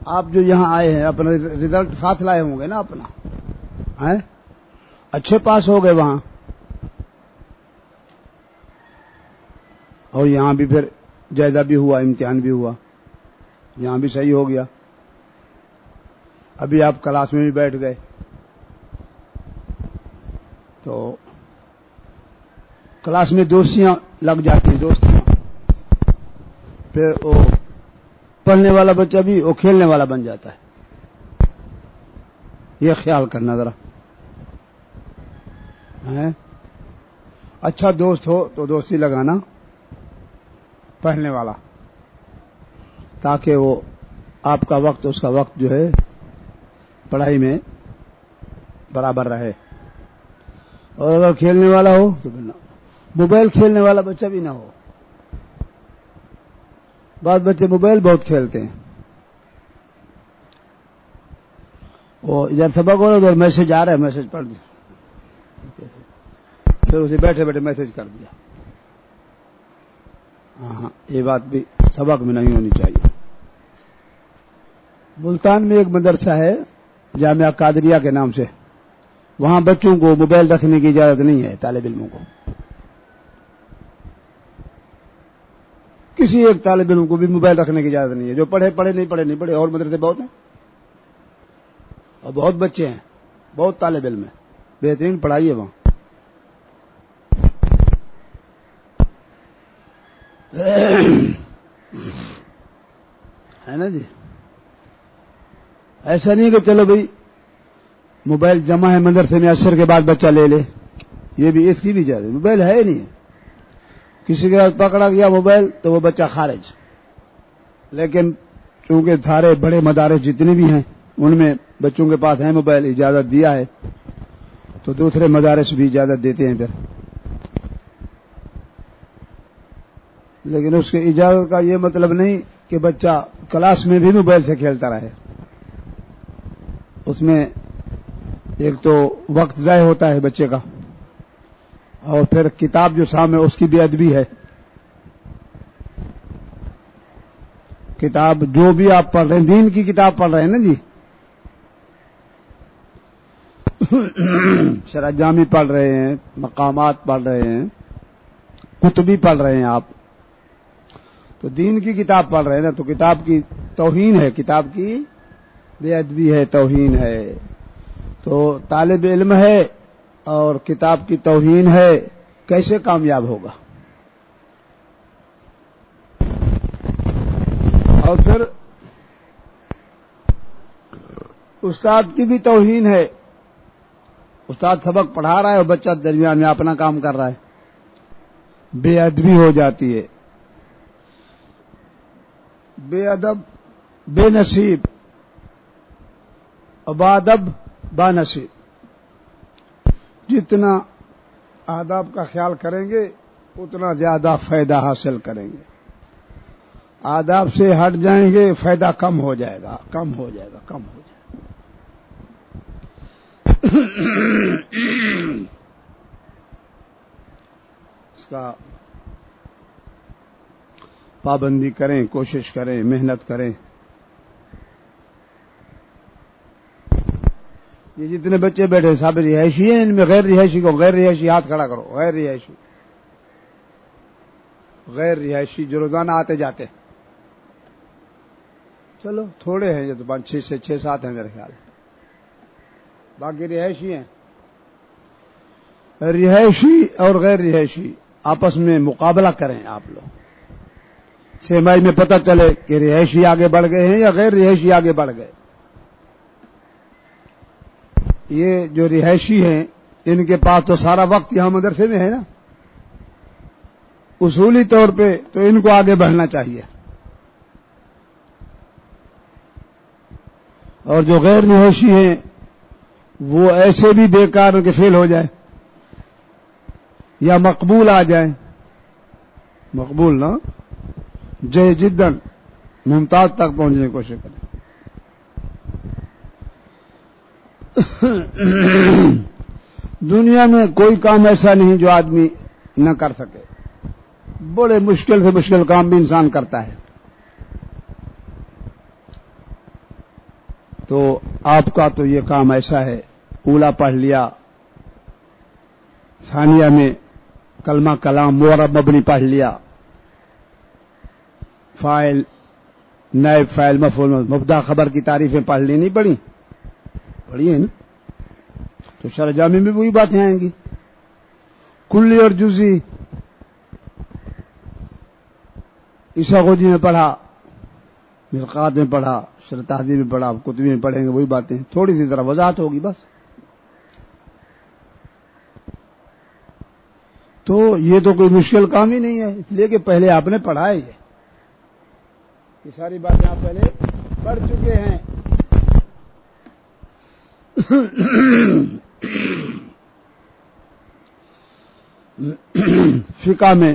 آپ جو یہاں آئے ہیں اپنا رزلٹ ساتھ لائے ہوں گے نا اپنا, ہیں اچھے پاس ہو گئے وہاں, اور یہاں بھی پھر جائزہ بھی ہوا, امتحان بھی ہوا, یہاں بھی صحیح ہو گیا. ابھی آپ کلاس میں بھی بیٹھ گئے تو کلاس میں دوستیاں لگ جاتی ہیں, دوستیاں, پھر وہ پڑھنے والا بچہ بھی وہ کھیلنے والا بن جاتا ہے. یہ خیال کرنا ذرا, اچھا دوست ہو تو دوستی لگانا پڑھنے والا, تاکہ وہ آپ کا وقت اس کا وقت جو ہے پڑھائی میں برابر رہے. اور اگر کھیلنے والا ہو تو موبائل کھیلنے والا بچہ بھی نہ ہو. بعض بچے موبائل بہت کھیلتے ہیں, وہ ادھر سبق ہو رہا ادھر میسج آ رہا ہے, میسج پڑھ دیا, پھر اسے بیٹھے بیٹھے میسج کر دیا. ہاں یہ بات بھی سبق میں نہیں ہونی چاہیے. ملتان میں ایک مدرسہ ہے جامعہ قادریہ کے نام سے, وہاں بچوں کو موبائل رکھنے کی اجازت نہیں ہے, طالب علموں کو. کسی ایک طالب علم کو بھی موبائل رکھنے کی اجازت نہیں ہے, جو پڑھے پڑھے, نہیں پڑھے نہیں پڑھے. اور مدرسے بہت ہیں اور بہت بچے ہیں, بہت طالب علم ہیں, بہترین پڑھائی ہے وہاں. ہے نا جی. ایسا نہیں کہ چلو بھائی موبائل جمع ہے مدرسے میں, عصر کے بعد بچہ لے لے, یہ بھی اس کی بھی اجازت. موبائل ہے ہی نہیں, کسی کے ہاتھ پکڑا گیا موبائل تو وہ بچہ خارج. لیکن چونکہ سارے بڑے مدارس جتنے بھی ہیں ان میں بچوں کے پاس ہے موبائل, اجازت دیا ہے, تو دوسرے مدارس بھی اجازت دیتے ہیں پھر. لیکن اس کے اجازت کا یہ مطلب نہیں کہ بچہ کلاس میں بھی موبائل سے کھیلتا رہے. اس میں ایک تو وقت ضائع ہوتا ہے بچے کا, اور پھر کتاب جو سامنے اس کی بے ادبی ہے. کتاب جو بھی آپ پڑھ رہے ہیں, دین کی کتاب پڑھ رہے ہیں نا جی, شرح جامی پڑھ رہے ہیں, مقامات پڑھ رہے ہیں, کتبی پڑھ رہے ہیں آپ, تو دین کی کتاب پڑھ رہے ہیں نا, تو کتاب کی توہین ہے, کتاب کی بے ادبی ہے, توہین ہے. تو طالب علم ہے اور کتاب کی توہین ہے, کیسے کامیاب ہوگا؟ اور پھر استاد کی بھی توہین ہے. استاد سبق پڑھا رہا ہے اور بچہ درمیان میں اپنا کام کر رہا ہے, بے ادبی ہو جاتی ہے. بے ادب بے نصیب, ابادب با نصیب. جتنا آداب کا خیال کریں گے اتنا زیادہ فائدہ حاصل کریں گے. آداب سے ہٹ جائیں گے فائدہ کم ہو جائے گا, کم ہو جائے گا, کم ہو جائے گا. اس کا پابندی کریں, کوشش کریں, محنت کریں. یہ جتنے بچے بیٹھے سب رہائشی ہیں, ان میں غیر رہائشی کو, غیر رہائشی ہاتھ کھڑا کرو, غیر رہائشی, غیر رہائشی جو روزانہ آتے جاتے. چلو تھوڑے ہیں جو, تو 6-7 ہیں میرے خیال ہے, باقی رہائشی ہیں. رہائشی اور غیر رہائشی آپس میں مقابلہ کریں آپ لوگ, سیمائی میں پتہ چلے کہ رہائشی آگے بڑھ گئے ہیں یا غیر رہائشی آگے بڑھ گئے. یہ جو رہائشی ہیں ان کے پاس تو سارا وقت یہاں مدرسے میں ہے نا, اصولی طور پہ تو ان کو آگے بڑھنا چاہیے. اور جو غیر رہائشی ہیں وہ ایسے بھی بیکار کے فیل ہو جائے یا مقبول آ جائیں. مقبول نا, جے جدن ممتاز تک پہنچنے کی کوشش کریں. دنیا میں کوئی کام ایسا نہیں جو آدمی نہ کر سکے. بڑے مشکل سے مشکل کام بھی انسان کرتا ہے. تو آپ کا تو یہ کام ایسا ہے، اولا پڑھ لیا، ثانیہ میں کلمہ کلام معرب مبنی پڑھ لیا، فاعل نائب فاعل مفعول مبدا خبر کی تعریفیں پڑھ لی، نہیں پڑھی؟ پڑھی ہے نا؟ تو شرح جامی میں وہی باتیں آئیں گی، کلی اور جزی عیسیٰ غوجی میں پڑھا، مرقات میں پڑھا، شرح تہذیب میں پڑھا، کتبی میں پڑھیں گے وہی باتیں، تھوڑی سی ذرا وضاحت ہوگی بس۔ تو یہ تو کوئی مشکل کام ہی نہیں ہے، اس لیے کہ پہلے آپ نے پڑھا ہے، یہ ساری باتیں آپ پہلے پڑھ چکے ہیں۔ فقہ میں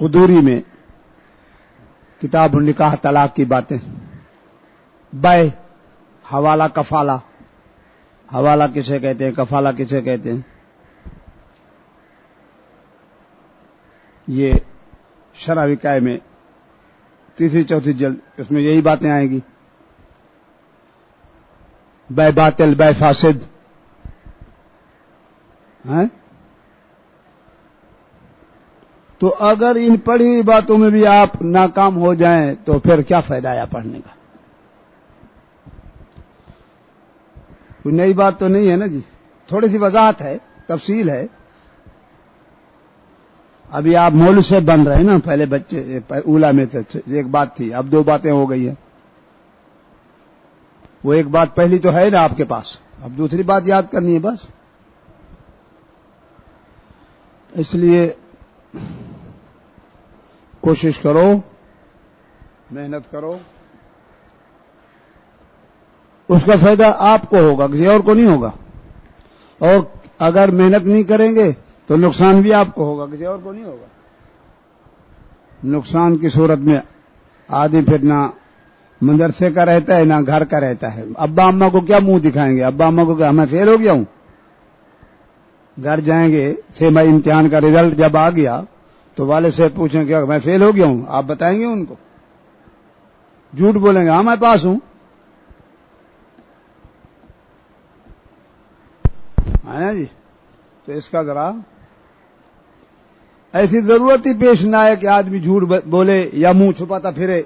قدوری میں کتاب النکاح طلاق کی باتیں، بے حوالہ کفالہ، حوالہ کسے کہتے ہیں، کفالہ کسے کہتے ہیں، یہ شرح وقائے میں تیسری چوتھی جلد اس میں یہی باتیں آئیں گی، بے باطل بے فاسد ہیں۔ تو اگر ان پڑھی ہوئی باتوں میں بھی آپ ناکام ہو جائیں تو پھر کیا فائدہ آیا پڑھنے کا؟ کوئی نئی بات تو نہیں ہے نا جی، تھوڑی سی وضاحت ہے، تفصیل ہے۔ ابھی آپ مولوی سے بن رہے ہیں نا، پہلے بچے اولا میں تھے، ایک بات تھی، اب دو باتیں ہو گئی ہیں، وہ ایک بات پہلی تو ہے نا آپ کے پاس، اب دوسری بات یاد کرنی ہے بس۔ اس لیے کوشش کرو، محنت کرو، اس کا فائدہ آپ کو ہوگا، کسی اور کو نہیں ہوگا، اور اگر محنت نہیں کریں گے تو نقصان بھی آپ کو ہوگا، کسی اور کو نہیں ہوگا۔ نقصان کی صورت میں آدمی پھر نہ مدرسے کا رہتا ہے نہ گھر کا رہتا ہے، ابا اماں کو کیا منہ دکھائیں گے، ابا اماں کو کیا میں فیل ہو گیا ہوں، گھر جائیں گے، 6 ماہ امتحان کا رزلٹ جب آ گیا تو والد سے پوچھیں کہ میں فیل ہو گیا ہوں، آپ بتائیں گے ان کو؟ جھوٹ بولیں گے ہاں میں پاس ہوں، ہے نا جی؟ تو اس کا ذرا ایسی ضرورت ہی پیش نہ آئے کہ آدمی جھوٹ بولے یا منہ چھپاتا پھرے۔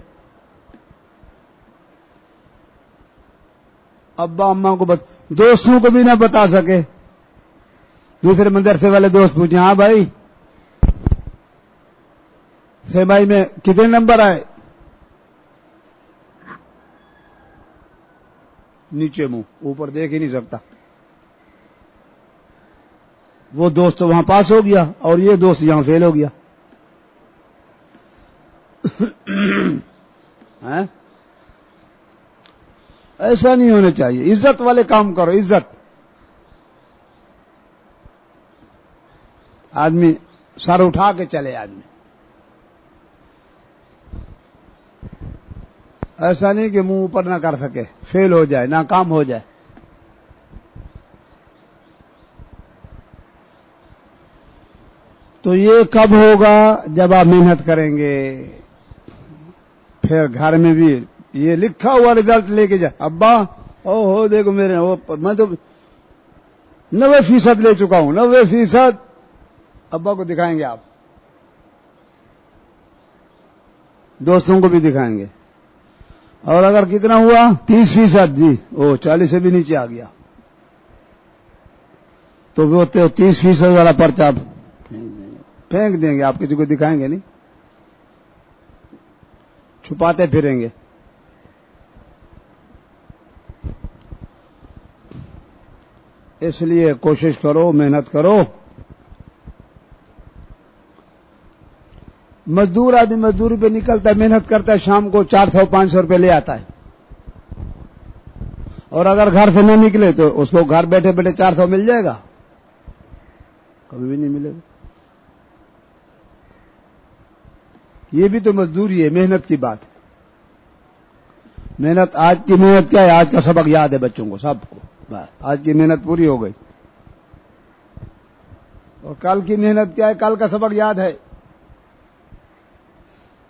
ابا اماں کو دوستوں کو بھی نہ بتا سکے، دوسرے مدرسے والے دوست پوچھیں ہاں بھائی 6 میں کتنے نمبر آئے، نیچے منہ، اوپر دیکھ ہی نہیں سکتا۔ وہ دوست تو وہاں پاس ہو گیا اور یہ دوست یہاں فیل ہو گیا۔ ایسا نہیں ہونا چاہیے، عزت والے کام کرو، عزت۔ آدمی سر اٹھا کے چلے، آدمی ایسا نہیں کہ منہ اوپر نہ کر سکے، فیل ہو جائے، ناکام ہو جائے۔ تو یہ کب ہوگا؟ جب آپ محنت کریں گے، پھر گھر میں بھی یہ لکھا ہوا رزلٹ لے کے جائے، ابا او ہو دیکھو میرے، میں تو 90% لے چکا ہوں، 90%، ابا کو دکھائیں گے آپ، دوستوں کو بھی دکھائیں گے۔ اور اگر کتنا ہوا 30%، جی وہ 40 سے بھی نیچے آ گیا، تو وہ 30% والا پرچہ آپ پھینک دیں گے، آپ کسی کو دکھائیں گے نہیں، چھپاتے پھریں گے۔ اس لیے کوشش کرو، محنت کرو۔ مزدور آدمی مزدوری پہ نکلتا ہے، محنت کرتا ہے، شام کو 400-500 روپے لے آتا ہے، اور اگر گھر سے نہ نکلے تو اس کو گھر بیٹھے بیٹھے 400 مل جائے گا؟ کبھی بھی نہیں ملے گا۔ یہ بھی تو مزدوری ہے، محنت کی بات ہے۔ محنت، آج کی محنت کیا ہے؟ آج کا سبق یاد ہے بچوں کو، سب کو، آج کی محنت پوری ہو گئی۔ اور کل کی محنت کیا ہے؟ کل کا سبق یاد ہے۔